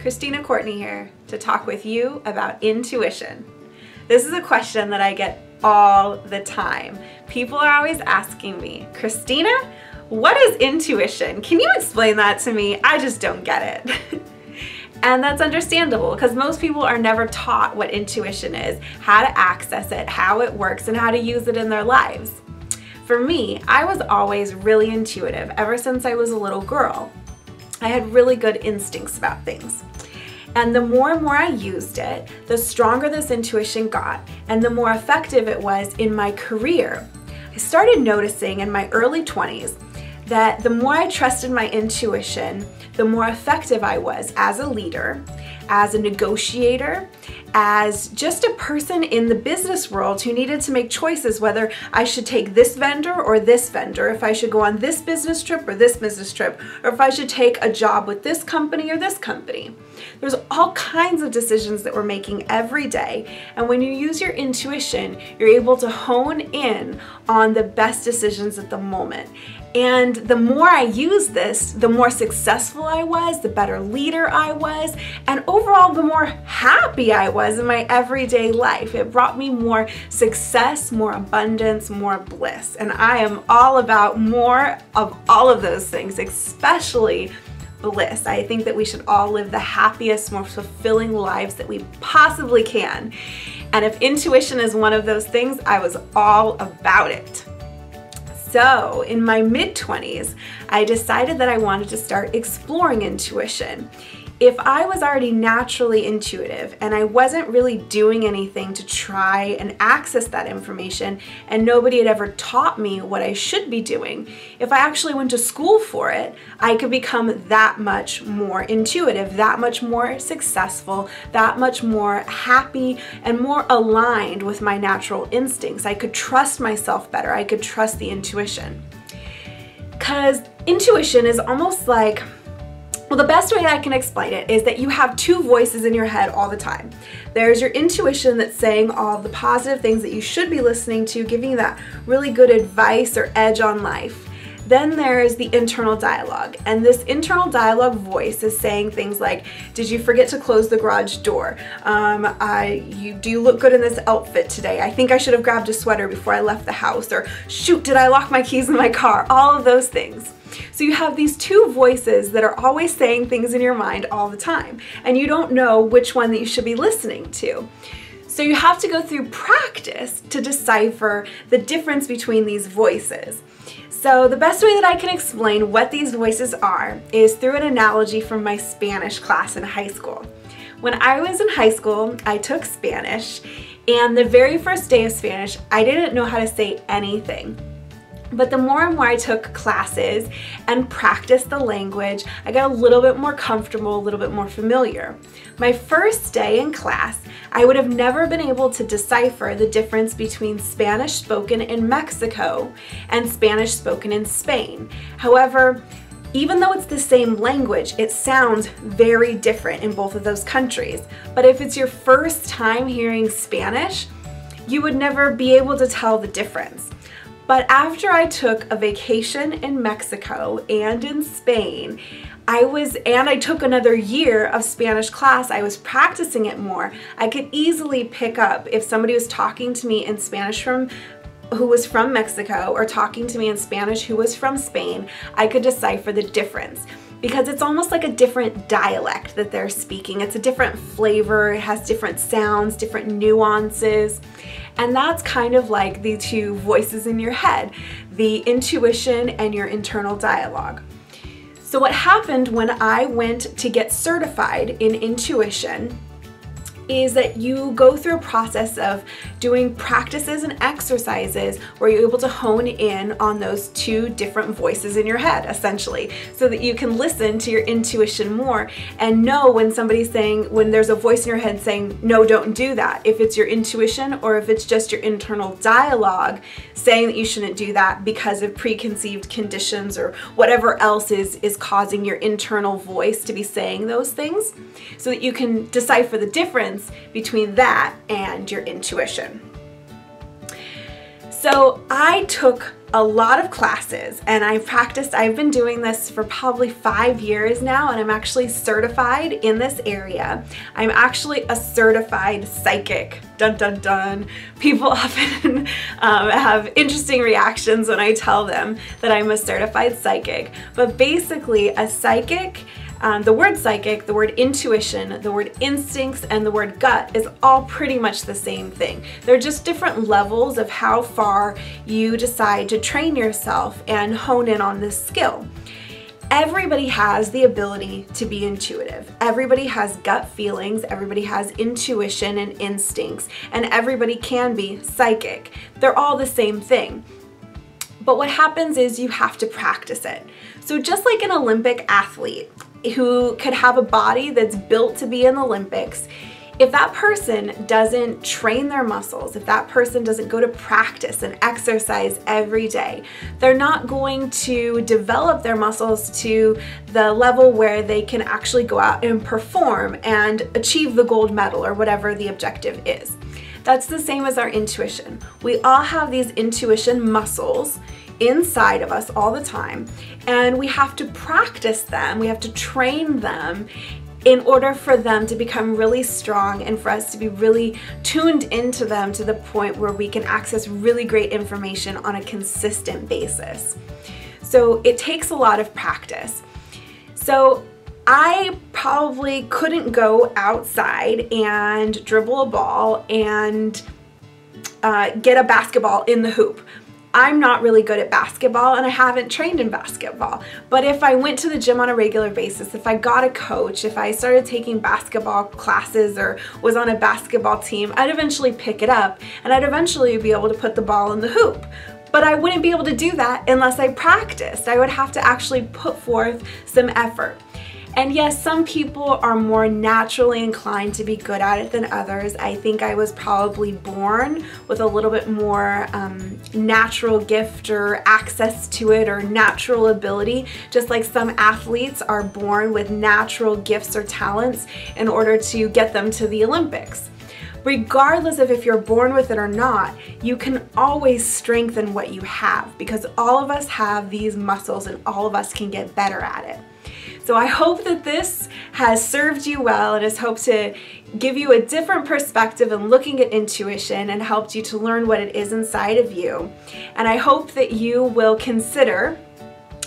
Christina Courtney here to talk with you about intuition. This is a question that I get all the time. People are always asking me, Christina, what is intuition? Can you explain that to me? I just don't get it. And that's understandable because most people are never taught what intuition is, how to access it, how it works, and how to use it in their lives. For me, I was always really intuitive ever since I was a little girl. I had really good instincts about things. And the more and more I used it, the stronger this intuition got and the more effective it was in my career. I started noticing in my early 20s that the more I trusted my intuition, the more effective I was as a leader, as a negotiator, as just a person in the business world who needed to make choices whether I should take this vendor or this vendor, if I should go on this business trip or this business trip, or if I should take a job with this company or this company. There's all kinds of decisions that we're making every day, and when you use your intuition, you're able to hone in on the best decisions at the moment. And the more I used this, the more successful I was, the better leader I was, and overall the more happy I was in my everyday life. It brought me more success, more abundance, more bliss. And I am all about more of all of those things, especially bliss. I think that we should all live the happiest, more fulfilling lives that we possibly can. And if intuition is one of those things, I was all about it. So in my mid-20s, I decided that I wanted to start exploring intuition. If I was already naturally intuitive and I wasn't really doing anything to try and access that information and nobody had ever taught me what I should be doing, if I actually went to school for it, I could become that much more intuitive, that much more successful, that much more happy and more aligned with my natural instincts. I could trust myself better. I could trust the intuition. Because intuition is almost like, well, the best way I can explain it is that you have two voices in your head all the time. There's your intuition that's saying all the positive things that you should be listening to, giving you that really good advice or edge on life. Then there's the internal dialogue, and this internal dialogue voice is saying things like, did you forget to close the garage door? Do you look good in this outfit today? I think I should have grabbed a sweater before I left the house, or shoot, did I lock my keys in my car? All of those things. So you have these two voices that are always saying things in your mind all the time, and you don't know which one that you should be listening to. So you have to go through practice to decipher the difference between these voices. So the best way that I can explain what these voices are is through an analogy from my Spanish class in high school. When I was in high school, I took Spanish, and the very first day of Spanish, I didn't know how to say anything. But the more and more I took classes and practiced the language, I got a little bit more comfortable, a little bit more familiar. My first day in class, I would have never been able to decipher the difference between Spanish spoken in Mexico and Spanish spoken in Spain. However, even though it's the same language, it sounds very different in both of those countries. But if it's your first time hearing Spanish, you would never be able to tell the difference. But after I took a vacation in Mexico and in Spain, I took another year of Spanish class, I was practicing it more. I could easily pick up if somebody was talking to me in Spanish who was from Mexico or talking to me in Spanish who was from Spain, I could decipher the difference. Because it's almost like a different dialect that they're speaking. It's a different flavor, it has different sounds, different nuances. And that's kind of like the two voices in your head, the intuition and your internal dialogue. So what happened when I went to get certified in intuition is that you go through a process of doing practices and exercises where you're able to hone in on those two different voices in your head, essentially, so that you can listen to your intuition more and know when there's a voice in your head saying, no, don't do that, if it's your intuition or if it's just your internal dialogue saying that you shouldn't do that because of preconceived conditions or whatever else is causing your internal voice to be saying those things, so that you can decipher the difference between that and your intuition. So I took a lot of classes, and I've been doing this for probably 5 years now, and I'm actually certified in this area. I'm actually a certified psychic. Dun dun dun. People often have interesting reactions when I tell them that I'm a certified psychic, but basically a psychic, the word psychic, the word intuition, the word instincts, and the word gut is all pretty much the same thing. They're just different levels of how far you decide to train yourself and hone in on this skill. Everybody has the ability to be intuitive. Everybody has gut feelings, everybody has intuition and instincts, and everybody can be psychic. They're all the same thing. But what happens is you have to practice it. So just like an Olympic athlete who could have a body that's built to be in the Olympics, if that person doesn't train their muscles, if that person doesn't go to practice and exercise every day, they're not going to develop their muscles to the level where they can actually go out and perform and achieve the gold medal or whatever the objective is. That's the same as our intuition. We all have these intuition muscles inside of us all the time, and we have to practice them, we have to train them in order for them to become really strong and for us to be really tuned into them to the point where we can access really great information on a consistent basis. So it takes a lot of practice. So I probably couldn't go outside and dribble a ball and get a basketball in the hoop. I'm not really good at basketball, and I haven't trained in basketball. But if I went to the gym on a regular basis, if I got a coach, if I started taking basketball classes or was on a basketball team, I'd eventually pick it up and I'd eventually be able to put the ball in the hoop. But I wouldn't be able to do that unless I practiced. I would have to actually put forth some effort. And yes, some people are more naturally inclined to be good at it than others. I think I was probably born with a little bit more natural gift or access to it or natural ability, just like some athletes are born with natural gifts or talents in order to get them to the Olympics. Regardless of if you're born with it or not, you can always strengthen what you have, because all of us have these muscles and all of us can get better at it. So I hope that this has served you well and has hoped to give you a different perspective in looking at intuition and helped you to learn what it is inside of you. And I hope that you will consider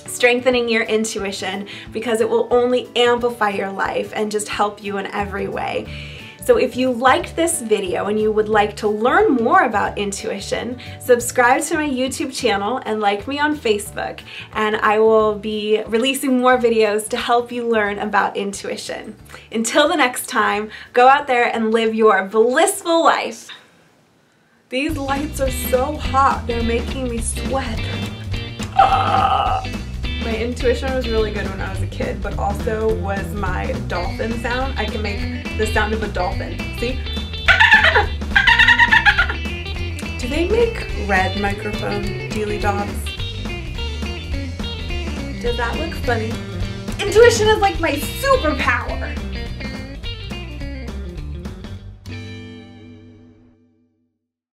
strengthening your intuition, because it will only amplify your life and just help you in every way. So if you liked this video and you would like to learn more about intuition, subscribe to my YouTube channel and like me on Facebook, and I will be releasing more videos to help you learn about intuition. Until the next time, go out there and live your blissful life. These lights are so hot, they're making me sweat. My intuition was really good when I was a kid, but also was my dolphin sound. I can make the sound of a dolphin. See? Do they make red microphone dealy dobs? Does that look funny? Intuition is like my superpower.